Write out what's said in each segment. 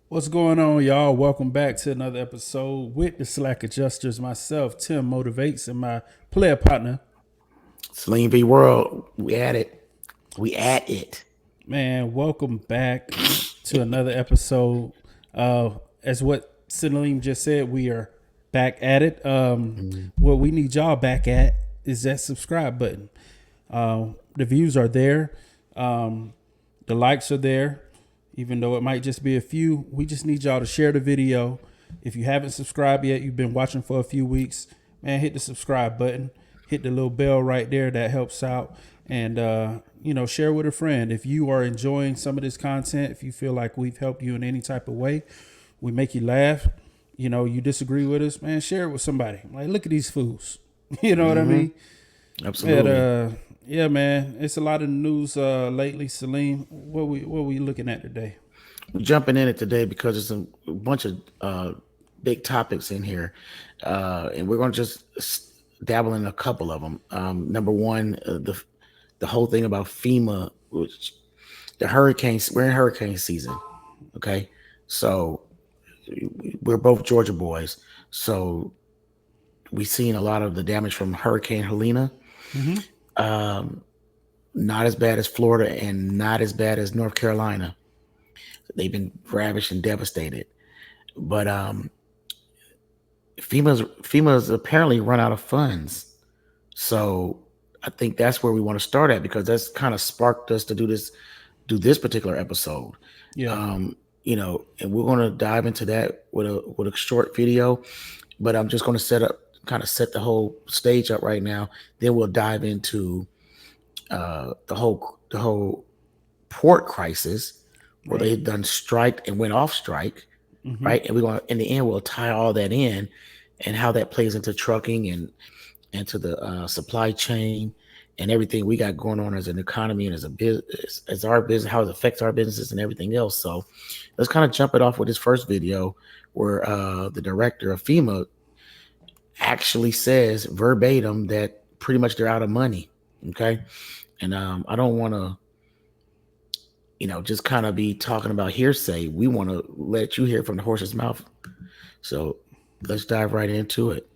What's going on, y'all? Welcome back to another episode with the Slack Adjusters. Myself, Tim Motivates, and my player partner. Celine V World, we at it. We at it. Man, welcome back to another episode. As what Cinelim just said, we are back at it. What we need y'all back at is that subscribe button. The views are there. The likes are there. Even though it might just be a few, we just need y'all to share the video. If you haven't subscribed yet, you've been watching for a few weeks, man, hit the subscribe button, hit the little bell right there. That helps out. And, share with a friend. If you are enjoying some of this content, if you feel like we've helped you in any type of way, we make you laugh, you disagree with us, man, share it with somebody. Like, look at these fools. You know what I mean? Absolutely. Yeah, man, it's a lot of news lately. Salim, what we looking at today? We're jumping in it today because there's a bunch of big topics in here. And we're going to just dabble in a couple of them. Number one, the whole thing about FEMA, which the hurricanes, we're in hurricane season. Okay. So we're both Georgia boys. So we've seen a lot of the damage from Hurricane Helena. Mm-hmm. Not as bad as Florida and not as bad as North Carolina. They've been ravaged and devastated. But FEMA's apparently run out of funds. So I think that's where we want to start at, because that's kind of sparked us to do this particular episode. Yeah. And we're going to dive into that with a short video, but I'm just going to set the whole stage up right now. Then we'll dive into the whole port crisis, where they've done strike and went off strike, right? And we're going in the end we'll tie all that in, and how that plays into trucking and into the supply chain and everything we got going on as an economy and as a business, as our business, how it affects our businesses and everything else. So let's kind of jump it off with this first video, where the director of FEMA actually says verbatim that pretty much they're out of money. Okay. And I don't want to, just kind of be talking about hearsay. We want to let you hear from the horse's mouth. So let's dive right into it.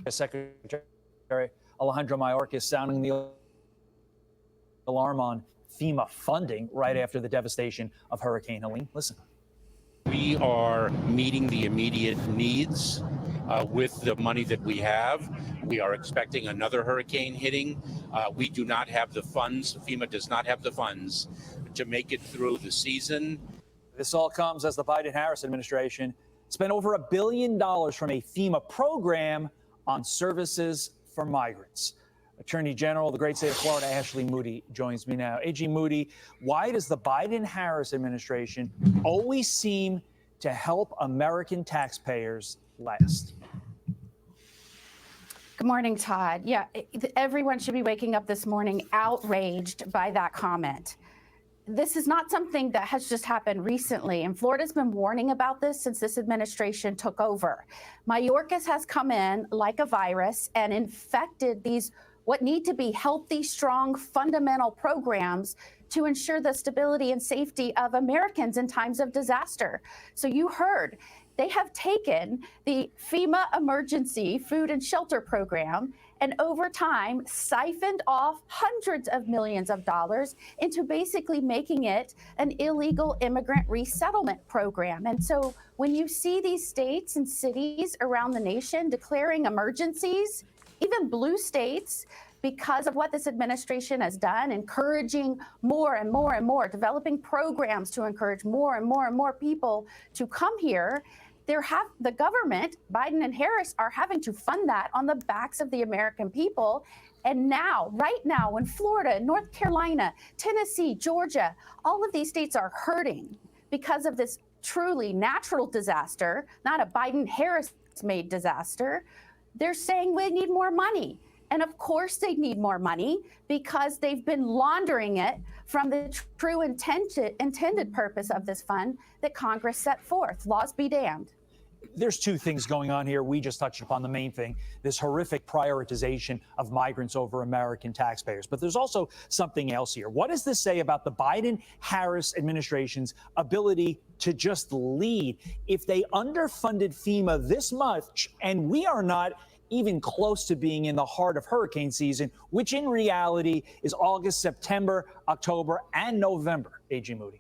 Secretary Alejandro Mayorkas sounding the alarm on FEMA funding right after the devastation of Hurricane Helene. Listen. We are meeting the immediate needs with the money that we have. We are expecting another hurricane hitting. We do not have the funds. FEMA does not have the funds to make it through the season. This all comes as the Biden-Harris administration spent over $1 billion from a FEMA program on services for migrants. Attorney General of the great state of Florida, Ashley Moody, joins me now. AG Moody, why does the Biden-Harris administration always seem to help American taxpayers last? Good morning, Todd. Yeah, everyone should be waking up this morning outraged by that comment. This is not something that has just happened recently, and Florida's been warning about this since this administration took over. Mayorkas has come in like a virus and infected these what need to be healthy, strong, fundamental programs to ensure the stability and safety of Americans in times of disaster. So you heard, they have taken the FEMA Emergency Food and Shelter Program and over time siphoned off hundreds of millions of dollars into basically making it an illegal immigrant resettlement program. And so when you see these states and cities around the nation declaring emergencies, even blue states, because of what this administration has done, encouraging more and more and more, developing programs to encourage more and more and more people to come here, the government, Biden and Harris, are having to fund that on the backs of the American people. And now, right now, when Florida, North Carolina, Tennessee, Georgia, all of these states are hurting because of this truly natural disaster, not a Biden-Harris-made disaster, they're saying we need more money. And of course they need more money because they've been laundering it from the true intended purpose of this fund that Congress set forth. Laws be damned. There's two things going on here. We just touched upon the main thing, this horrific prioritization of migrants over American taxpayers. But there's also something else here. What does this say about the Biden-Harris administration's ability to just lead? If they underfunded FEMA this much, and we are not even close to being in the heart of hurricane season, which in reality is August, September, October, and November, A.G. Moody.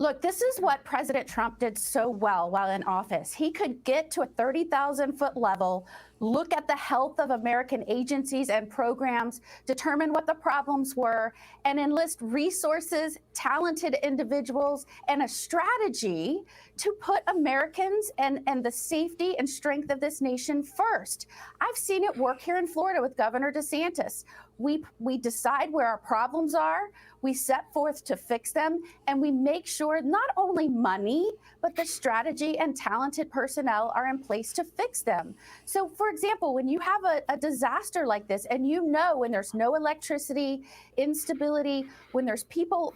Look, this is what President Trump did so well while in office. He could get to a 30,000-foot level, look at the health of American agencies and programs, determine what the problems were, and enlist resources, talented individuals, and a strategy to put Americans and the safety and strength of this nation first. I've seen it work here in Florida with Governor DeSantis. We decide where our problems are, we set forth to fix them, and we make sure not only money, but the strategy and talented personnel are in place to fix them. So, for example, when you have a disaster like this, and when there's no electricity, instability, when there's people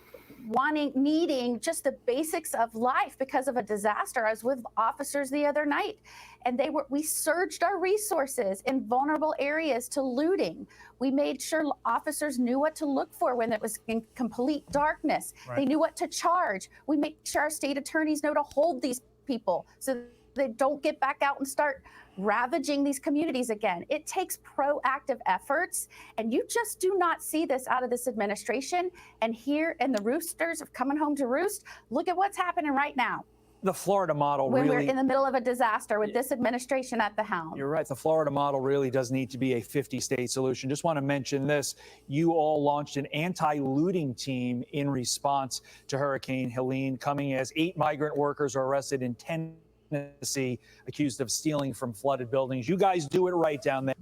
needing just the basics of life because of a disaster. I was with officers the other night, and we surged our resources in vulnerable areas to looting. We made sure officers knew what to look for when it was in complete darkness. Right. They knew what to charge. We make sure our state attorneys know to hold these people so they don't get back out and start ravaging these communities again. It takes proactive efforts, and you just do not see this out of this administration. And here in the roosters of coming home to roost, look at what's happening right now. The Florida model when really, we're in the middle of a disaster with this administration at the helm. You're right. The Florida model really does need to be a 50-state solution. Just want to mention this. You all launched an anti-looting team in response to Hurricane Helene, coming as 8 migrant workers are arrested in Tennessee, accused of stealing from flooded buildings. You guys do it right down there.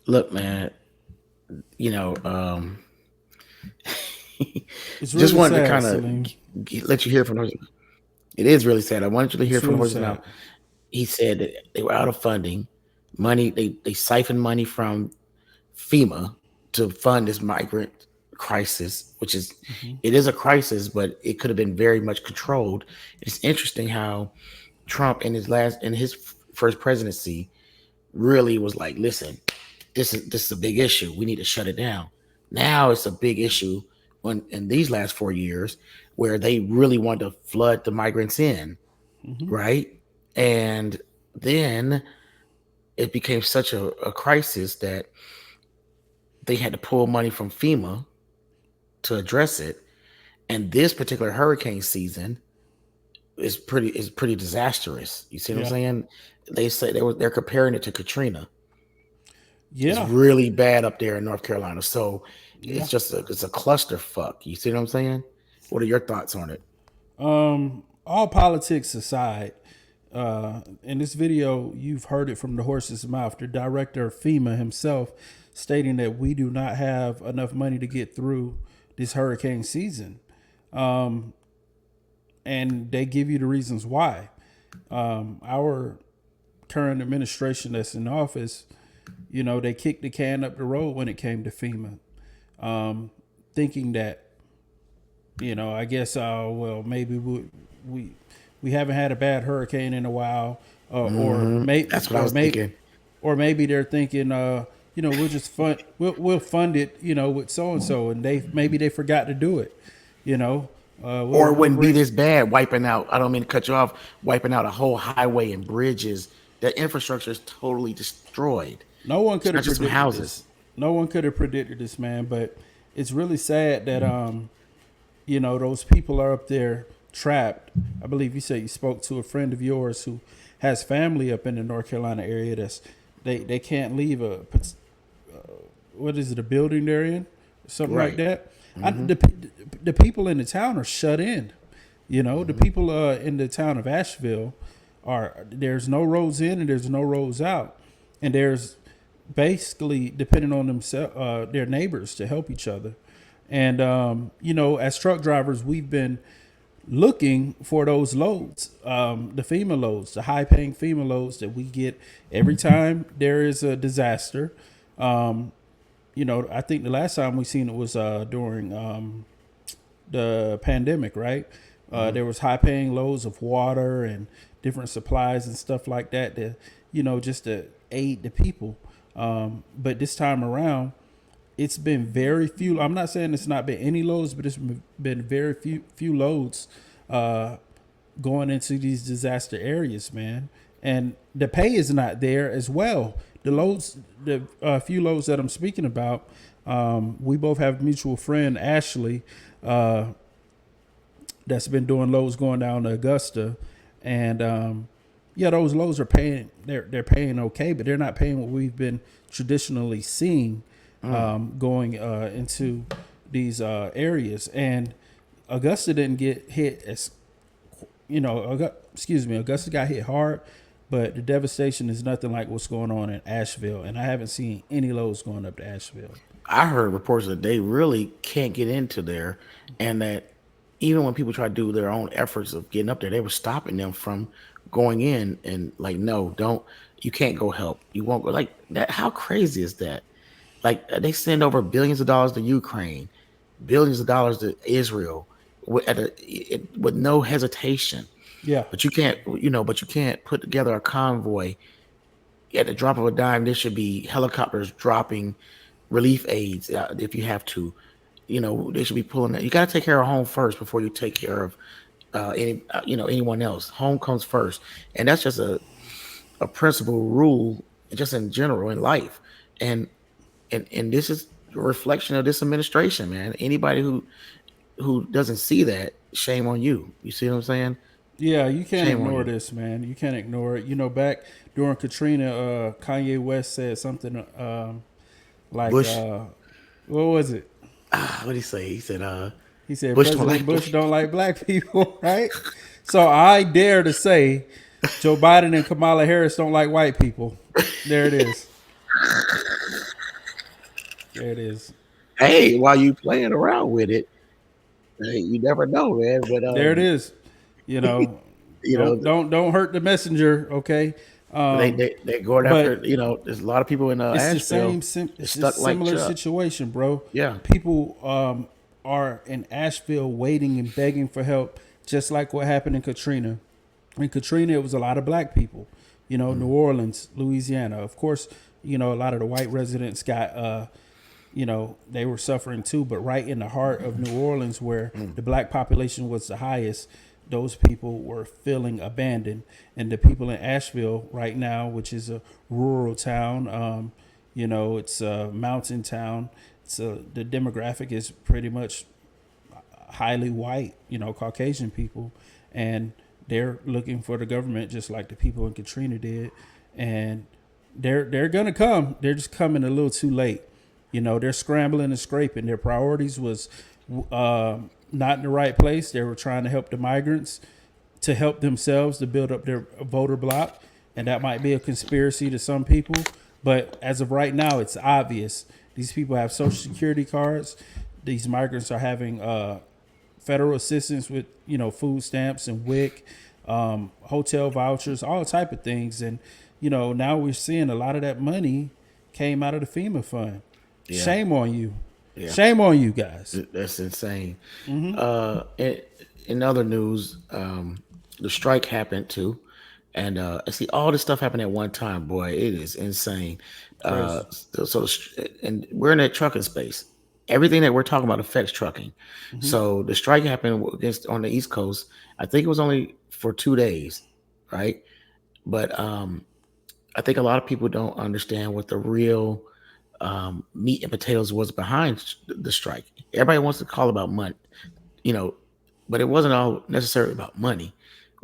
Look, man, just really wanted sad, to kind of let you hear from her. It is really sad. I wanted you to hear from the horse's mouth. He said that they were out of funding. Money, they siphoned money from FEMA to fund this migrant crisis, which is, it is a crisis, but it could have been very much controlled. It's interesting how Trump in his first presidency really was like, listen, this is a big issue. We need to shut it down. Now it's a big issue in these last 4 years where they really want to flood the migrants in, right? And then it became such a crisis that they had to pull money from FEMA to address it. And this particular hurricane season is pretty disastrous. You see what I'm saying? They say they're comparing it to Katrina. Yeah, it's really bad up there in North Carolina. So it's just it's a clusterfuck. You see what I'm saying? What are your thoughts on it? All politics aside, in this video, you've heard it from the horse's mouth. The director of FEMA himself stating that we do not have enough money to get through this hurricane season. And they give you the reasons why. Our current administration that's in office, they kicked the can up the road when it came to FEMA, thinking that, I guess, maybe we haven't had a bad hurricane in a while, or maybe that's what I was thinking. Or maybe they're thinking, we'll just we'll fund it, with so and so, and they forgot to do it, or it wouldn't be this bad, wiping out. I don't mean to cut you off. Wiping out a whole highway and bridges. The infrastructure is totally destroyed. No one could have predicted houses. This. No one could have predicted this, man. But it's really sad that those people are up there trapped. I believe you said you spoke to a friend of yours who has family up in the North Carolina area. They can't leave a building they're in, something like that. The people in the town are shut in. The people in the town of Asheville there's no roads in and there's no roads out, and there's basically depending on themselves, their neighbors to help each other. And as truck drivers, we've been looking for those loads, the FEMA loads, the high-paying FEMA loads that we get every time there is a disaster. I think the last time we seen it was during the pandemic, right? There was high paying loads of water and different supplies and stuff like that to, just to aid the people. But this time around, it's been very few. I'm not saying it's not been any loads, but it's been very few loads going into these disaster areas, man. And the pay is not there as well. The few loads that I'm speaking about, we both have a mutual friend, Ashley, that's been doing loads going down to Augusta, and those loads are paying. They're paying okay, but they're not paying what we've been traditionally seeing going into these areas. And Augusta didn't get hit as Augusta got hit hard, but the devastation is nothing like what's going on in Asheville, and I haven't seen any loads going up to Asheville. I heard reports that they really can't get into there, and that even when people try to do their own efforts of getting up there, they were stopping them from going in and like, no, don't, you can't go help. You won't go like that. How crazy is that? Like they send over billions of dollars to Ukraine, billions of dollars to Israel with no hesitation. Yeah. But you can't put together a convoy at the drop of a dime. There should be helicopters dropping relief aids if you have to. They should be pulling that. You got to take care of home first before you take care of anyone else. Home comes first, and that's just a principle rule, just in general in life. And this is a reflection of this administration, man. Anybody who doesn't see that, shame on you. You see what I'm saying? Yeah, you can't ignore this, man. You can't ignore it. Back during Katrina, Kanye West said something like, Bush. What was it? What did he say? He said, President Bush don't like black people, right? So I dare to say Joe Biden and Kamala Harris don't like white people. There it is. There it is. Hey, while you playing around with it, hey, you never know, man. But there it is. Don't hurt the messenger, okay? They're going after. There's a lot of people in Asheville. It's the similar situation, bro. Yeah, people are in Asheville waiting and begging for help, just like what happened in Katrina. In Katrina, it was a lot of black people. New Orleans, Louisiana. Of course, a lot of the white residents got. They were suffering too, but right in the heart of New Orleans, where the black population was the highest, those people were feeling abandoned. And the people in Asheville right now, which is a rural town, it's a mountain town. The demographic is pretty much highly white, Caucasian people. And they're looking for the government just like the people in Katrina did. And they're going to come. They're just coming a little too late. They're scrambling and scraping. Their priorities was not in the right place. They were trying to help the migrants to help themselves to build up their voter block. And that might be a conspiracy to some people. But as of right now, it's obvious. These people have Social Security cards. These migrants are having federal assistance with, food stamps and WIC, hotel vouchers, all type of things. And, now we're seeing a lot of that money came out of the FEMA fund. Yeah. Shame on you. Yeah. Shame on you guys. That's insane. Mm-hmm. In other news, the strike happened too. And I see all this stuff happening at one time. Boy, it is insane. And we're in that trucking space. Everything that we're talking about affects trucking. Mm-hmm. So the strike happened on the East Coast. I think it was only for 2 days, right? But I think a lot of people don't understand what the real meat and potatoes was behind the strike. Everybody wants to call about money, but it wasn't all necessarily about money.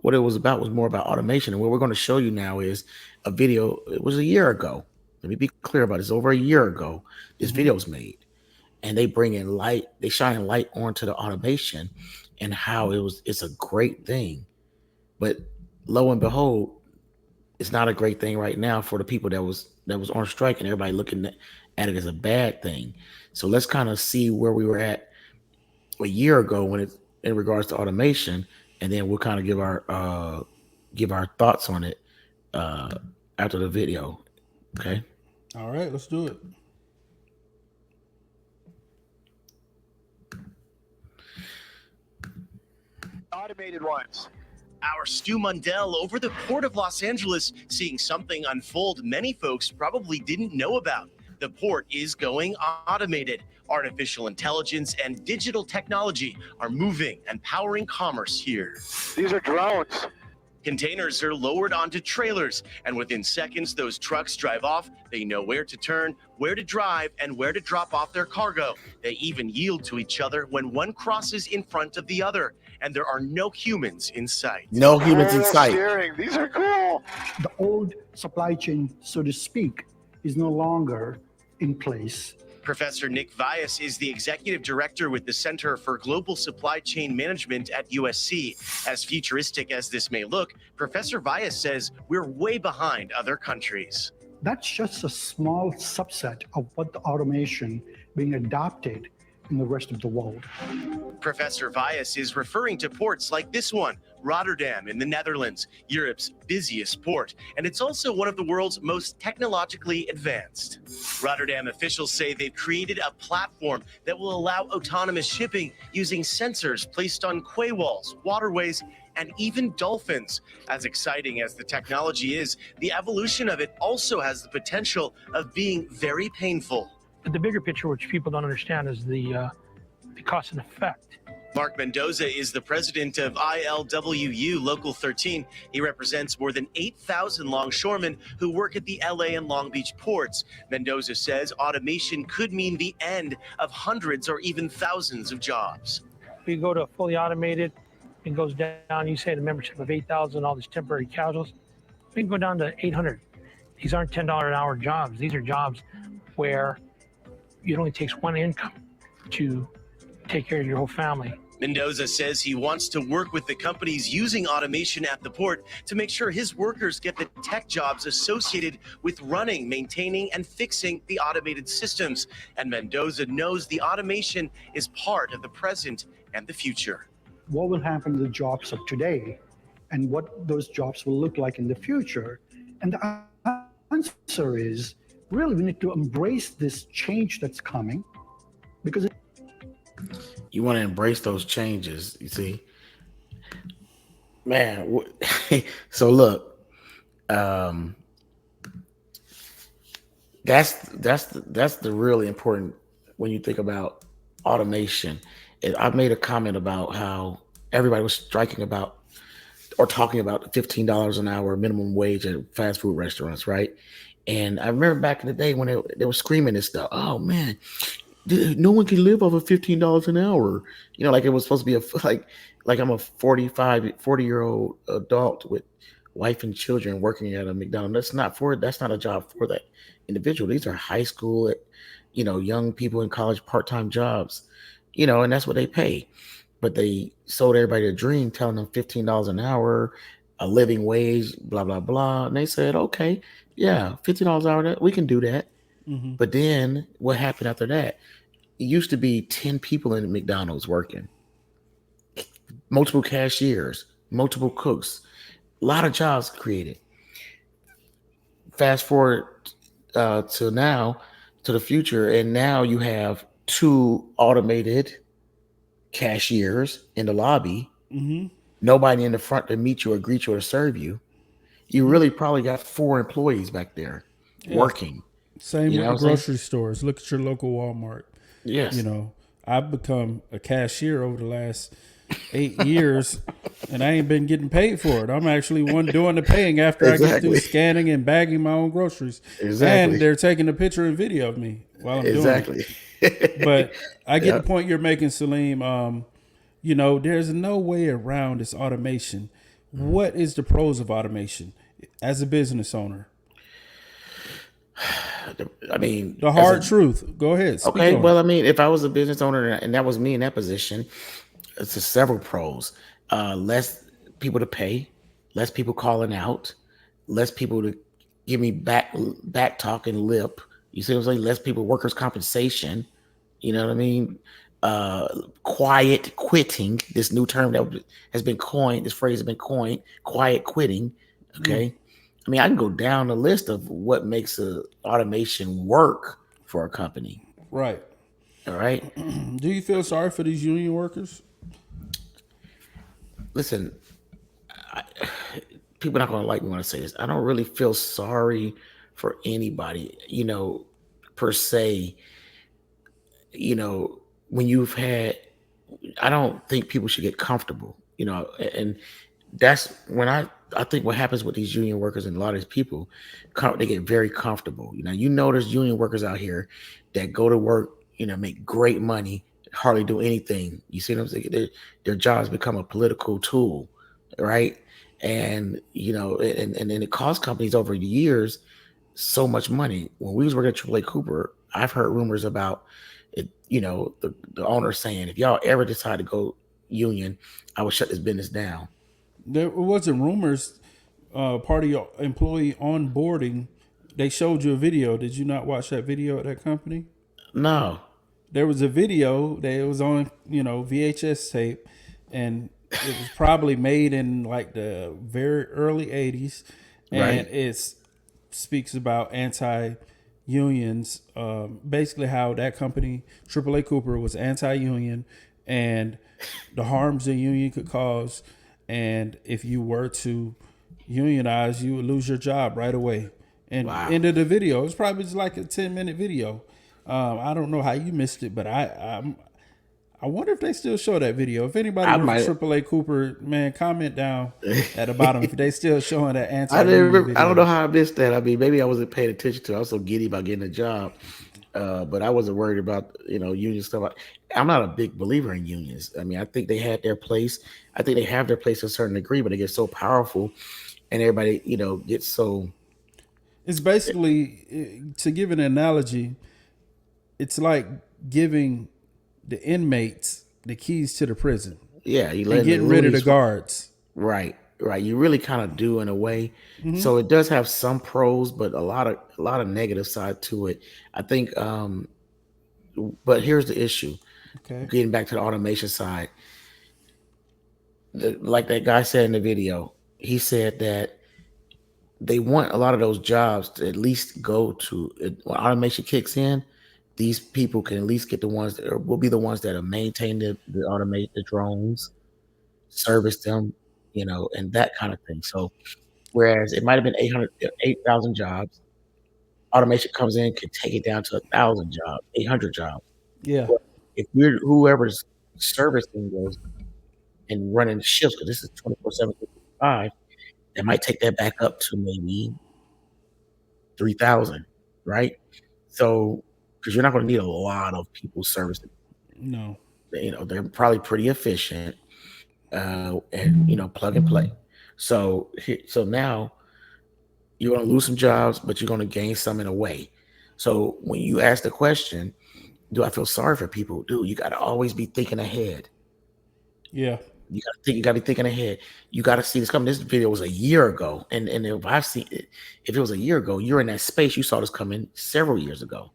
What it was about was more about automation. And what we're going to show you now is a video. It was a year ago. Let me be clear about it. It's over a year ago. This video was made, and they bring in light. They shine light onto the automation and how it's a great thing. But lo and behold, it's not a great thing right now for the people that was on strike, and everybody looking at it as a bad thing. So let's kind of see where we were at a year ago when it's in regards to automation, and then we'll kind of give our thoughts on it after the video. Okay. All right, let's do it. automated ones. Our Stu Mundell over the Port of Los Angeles, seeing something unfold many folks probably didn't know about. The port is going automated. Artificial intelligence and digital technology are moving and powering commerce here. These are drones. Containers are lowered onto trailers, and within seconds, those trucks drive off. They know where to turn, where to drive, and where to drop off their cargo. They even yield to each other when one crosses in front of the other, and there are no humans in sight. No humans in sight. Steering. These are cool. The old supply chain, so to speak, is no longer in place. Professor Nick Vyas is the executive director with the Center for Global Supply Chain Management at USC. As futuristic as this may look, Professor Vyas says we're way behind other countries. That's just a small subset of what the automation being adopted in the rest of the world. Professor Vyas is referring to ports like this one, Rotterdam in the Netherlands, Europe's busiest port, and it's also one of the world's most technologically advanced. Rotterdam officials say they've created a platform that will allow autonomous shipping using sensors placed on quay walls, waterways, and even dolphins. As exciting as the technology is, the evolution of it also has the potential of being very painful. But the bigger picture, which people don't understand, is the cost and effect. Mark Mendoza is the president of ILWU Local 13. He represents more than 8,000 longshoremen who work at the LA and Long Beach ports. Mendoza says automation could mean the end of hundreds or even thousands of jobs. We go to fully automated, it goes down, you say the membership of 8,000, all these temporary casuals, we can go down to 800. These aren't $10 an hour jobs. These are jobs where it only takes one income to take care of your whole family. Mendoza says he wants to work with the companies using automation at the port to make sure his workers get the tech jobs associated with running, maintaining, and fixing the automated systems. And Mendoza knows the automation is part of the present and the future. What will happen to the jobs of today and what those jobs will look like in the future? And the answer is, really, we need to embrace this change that's coming, because You want to embrace those changes, you see. Man, so look, that's the really important when you think about automation. I made a comment about how everybody was striking about or talking about $15 an hour minimum wage at fast food restaurants, right? And I remember back in the day when they were screaming this stuff. Oh man, no one can live off of $15 an hour. You know, like it was supposed to be like I'm a 40-year-old adult with wife and children working at a McDonald's. That's not a job for that individual. These are high school, young people in college part-time jobs, and that's what they pay. But they sold everybody a dream, telling them $15 an hour, a living wage, blah, blah, blah. And they said, okay, yeah, $15 an hour, we can do that. Mm-hmm. But then what happened after that? It used to be 10 people in McDonald's working, multiple cashiers, multiple cooks, a lot of jobs created. Fast forward to now, to the future, and now you have 2 automated cashiers in the lobby, mm-hmm. Nobody in the front to meet you or greet you or serve you. You really probably got 4 employees back there working. Same with the grocery stores. Look at your local Walmart. Yes. I've become a cashier over the last 8 years, and I ain't been getting paid for it. I'm actually one doing the paying after I get through scanning and bagging my own groceries. Exactly. And they're taking a picture and video of me while I'm doing it. But I get the point you're making, Salim. There's no way around this automation. What is the pros of automation as a business owner? I mean, the hard truth. Go ahead. Okay. Well, I mean, if I was a business owner and that was me in that position, it's several pros. Less people to pay, less people calling out, less people to give me back talk and lip. You see what I'm saying? Less people, workers' compensation. You know what I mean? Quiet quitting, this new term that has been coined, this phrase has been coined, quiet quitting. Okay. Mm-hmm. I mean, I can go down the list of what makes automation work for a company. Right. All right. Do you feel sorry for these union workers? listen, I, people are not going to like me when I say this. I don't really feel sorry for anybody, per se. When you've had, I don't think people should get comfortable, and that's when I think what happens with these union workers and a lot of these people, they get very comfortable. There's union workers out here that go to work, make great money, hardly do anything. You see what I'm saying? Their jobs become a political tool, right? And and it costs companies over the years so much money. When we was working at AAA Cooper, I've heard rumors about it. The owner saying, if y'all ever decide to go union, I will shut this business down. There wasn't rumors. Part of your employee onboarding, they showed you a video. Did you not watch that video at that company? No. There was a video that was on, VHS tape, and it was probably made in like the very early 80s, and Right. it speaks about anti-unions, basically how that company, AAA Cooper, was anti-union and the harms a union could cause, and if you were to unionize, you would lose your job right away. And Wow. end of the video, it's probably just like a 10-minute video. I don't know how you missed it, but I wonder if they still show that video. If anybody works for AAA Cooper, man, comment down at the bottom if they still showing that anti-union video. I don't know how I missed that. I mean, maybe I wasn't paying attention to it. I was so giddy about getting a job. But I wasn't worried about, union stuff. I'm not a big believer in unions. I mean, I think they had their place. I think they have their place to a certain degree, but they get so powerful and everybody, gets so. It's basically, to give an analogy, it's like giving the inmates the keys to the prison. Yeah, you and getting rid of the guards. Right. You really kind of do in a way. Mm-hmm. So it does have some pros, but a lot of negative side to it. I think. But here's the issue. Okay. Getting back to the automation side, like that guy said in the video, he said that they want a lot of those jobs to at least go to when automation kicks in. These people can at least get the ones that will be the ones that are maintain the automate the drones, service them, and that kind of thing. So, whereas it might have been 8,000 jobs, automation comes in, can take it down to 1,000 jobs, 800 jobs. Yeah. But if we're whoever's servicing those and running shifts, because this is 24/7, 5, they might take that back up to maybe 3,000, right? So, because you're not going to need a lot of people servicing. No. They're probably pretty efficient, and plug and play. So now you're going to lose some jobs, but you're going to gain some in a way. So when you ask the question, do I feel sorry for people? Dude, you got to always be thinking ahead. Yeah. You got to be thinking ahead. You got to see this coming. This video was a year ago, and if it was a year ago, you're in that space. You saw this coming several years ago.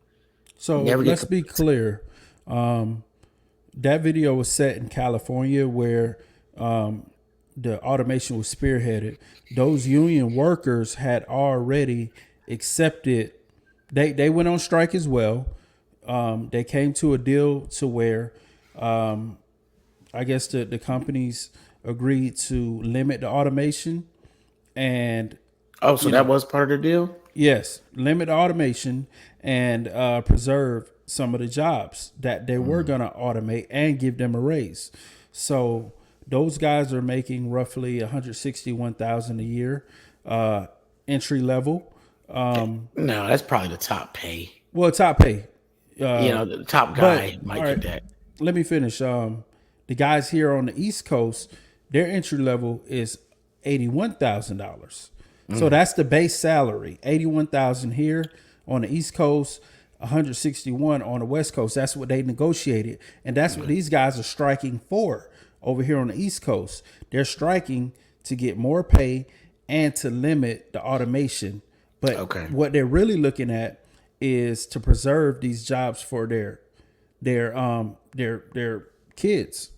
So let's be clear. That video was set in California, where the automation was spearheaded. Those union workers had already accepted. They went on strike as well. They came to a deal to where, I guess the companies agreed to limit the automation, and so that was part of the deal. Yes, limit the automation and preserve some of the jobs that they were going to automate and give them a raise. So those guys are making roughly $161,000 a year, entry level. No, that's probably the top pay. Well, top pay. The top guy might get that. Let me finish. The guys here on the East Coast, their entry level is $81,000. So that's the base salary. $81,000 here on the East Coast, $161,000 on the West Coast. That's what they negotiated, and that's what these guys are striking for over here on the East Coast. They're striking to get more pay and to limit the automation. But what they're really looking at is to preserve these jobs for their kids,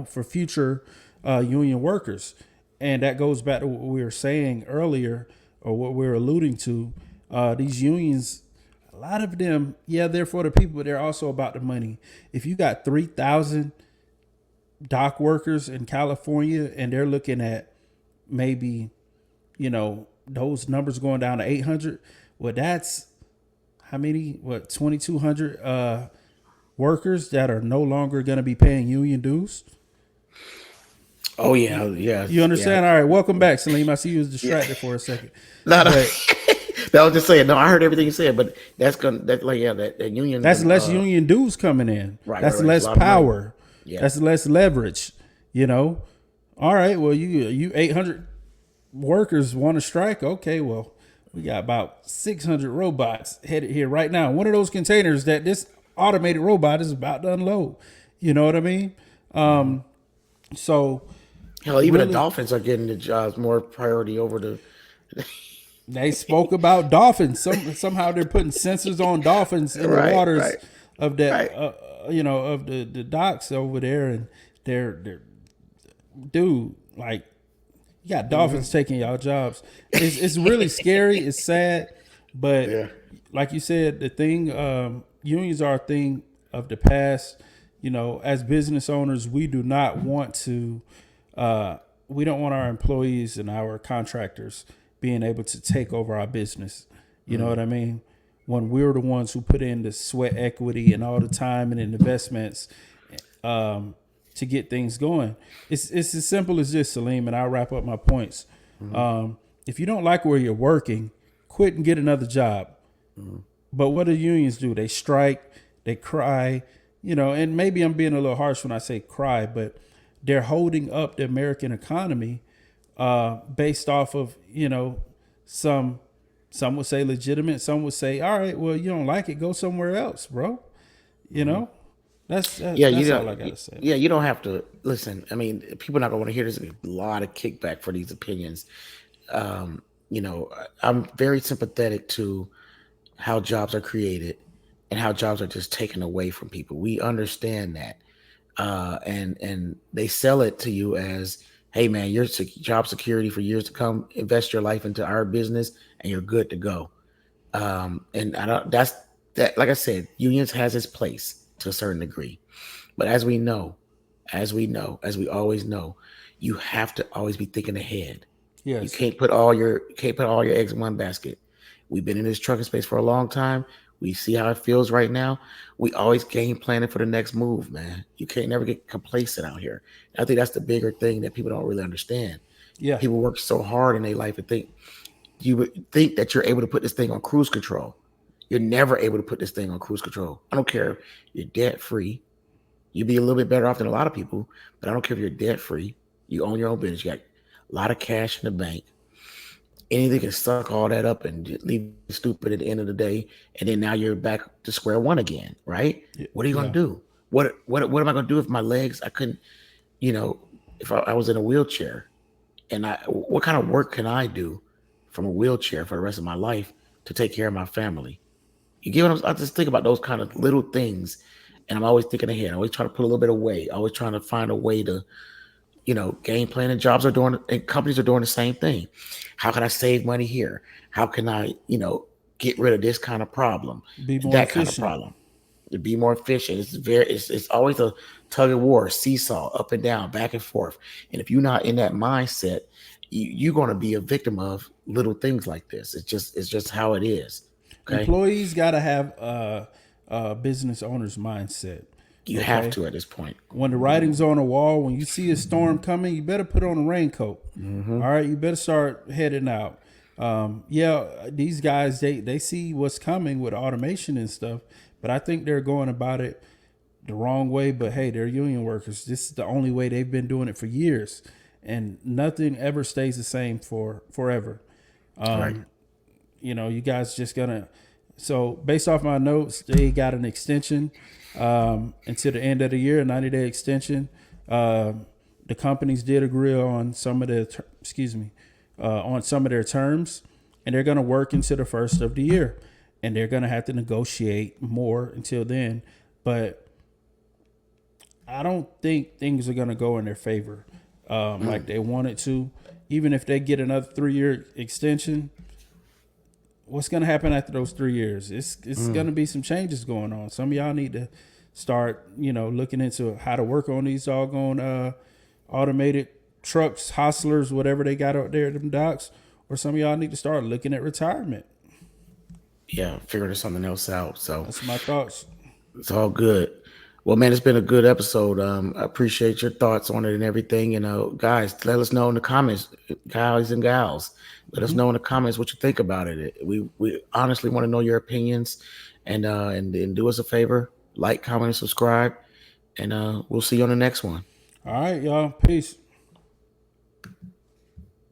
for future union workers. And that goes back to what we were saying earlier, or what we were alluding to. These unions, a lot of them, they're for the people, but they're also about the money. If you got 3,000 dock workers in California, and they're looking at maybe, those numbers going down to 800. Well, that's how many? 2,200 workers that are no longer going to be paying union dues. Oh yeah, yeah. You understand? Yeah. All right, welcome back, Salim. I see you was distracted for a second. No. But I was just saying. No, I heard everything you said, but that union. that's less union dues coming in. Right. That's right. less power. Yeah. That's less leverage. All right. Well, you 800 workers want to strike. Okay. Well, we got about 600 robots headed here right now. One of those containers that this automated robot is about to unload. You know what I mean? So. Hell, even the dolphins are getting the jobs more priority over the. They spoke about dolphins. Somehow they're putting sensors on dolphins in the waters of that, of the docks over there, and they're dude, like, you got dolphins taking y'all jobs. It's really scary. It's sad, but like you said, the thing, unions are a thing of the past. As business owners, we do not want to. We don't want our employees and our contractors being able to take over our business. You know what I mean? When we're the ones who put in the sweat equity and all the time and investments to get things going. It's as simple as this, Salim, and I'll wrap up my points. If you don't like where you're working, quit and get another job. But what do unions do? They strike, they cry, and maybe I'm being a little harsh when I say cry, but they're holding up the American economy based off of, some would say legitimate, some would say, all right, well, you don't like it, go somewhere else, bro. That's all I gotta say. Yeah, you don't have to listen. I mean, people are not gonna want to hear this. A lot of kickback for these opinions. I'm very sympathetic to how jobs are created and how jobs are just taken away from people. We understand that. And they sell it to you as, hey man, your job security for years to come, invest your life into our business and you're good to go. And that's that, like I said, unions has its place to a certain degree, but as we always know, you have to always be thinking ahead. Yes. You can't put all your eggs in one basket. We've been in this trucking space for a long time. We see how it feels right now. We always game planning for the next move, man. You can't never get complacent out here. I think that's the bigger thing that people don't really understand. Yeah. People work so hard in their life and you would think that you're able to put this thing on cruise control. You're never able to put this thing on cruise control. I don't care if you're debt free. You'd be a little bit better off than a lot of people, but I don't care if you're debt free. You own your own business. You got a lot of cash in the bank. Anything can suck all that up and leave you stupid at the end of the day. And then now you're back to square one again, right? What are you going to do? What am I going to do if my legs, I couldn't, if I was in a wheelchair and what kind of work can I do from a wheelchair for the rest of my life to take care of my family? You get what I just think about those kind of little things. And I'm always thinking ahead. I always try to put a little bit away. Always trying to find a way to, game plan, and jobs are doing, and companies are doing the same thing. How can I save money here? How can I, get rid of this kind of problem, that kind of problem, to be more efficient? It's always a tug of war, seesaw, up and down, back and forth. And if you're not in that mindset, you're going to be a victim of little things like this. It's just how it is. Okay? Employees got to have a business owner's mindset. You have to at this point. When the writing's on the wall, when you see a storm coming, you better put on a raincoat. All right, you better start heading out. These guys, they see what's coming with automation and stuff, but I think they're going about it the wrong way. But hey, they're union workers. This is the only way they've been doing it for years, and nothing ever stays the same for forever. Right. You guys just gonna. So based off my notes, they got an extension until the end of the year, a 90-day extension. The companies did agree on some of their, on some of their terms, and they're going to work into the first of the year, and they're going to have to negotiate more until then. But I don't think things are going to go in their favor like they wanted to. Even if they get another 3-year extension, what's going to happen after those 3 years? It's going to be some changes going on. Some of y'all need to start, looking into how to work on these doggone automated trucks, hustlers, whatever they got out there at them docks. Or some of y'all need to start looking at retirement. Yeah, figuring something else out. So that's my thoughts. It's all good. Well, man, it's been a good episode. I appreciate your thoughts on it and everything. Guys, let us know in the comments, guys and gals. Let us know in the comments what you think about it. We honestly want to know your opinions, and do us a favor, like, comment, and subscribe, and we'll see you on the next one. All right, y'all. Peace.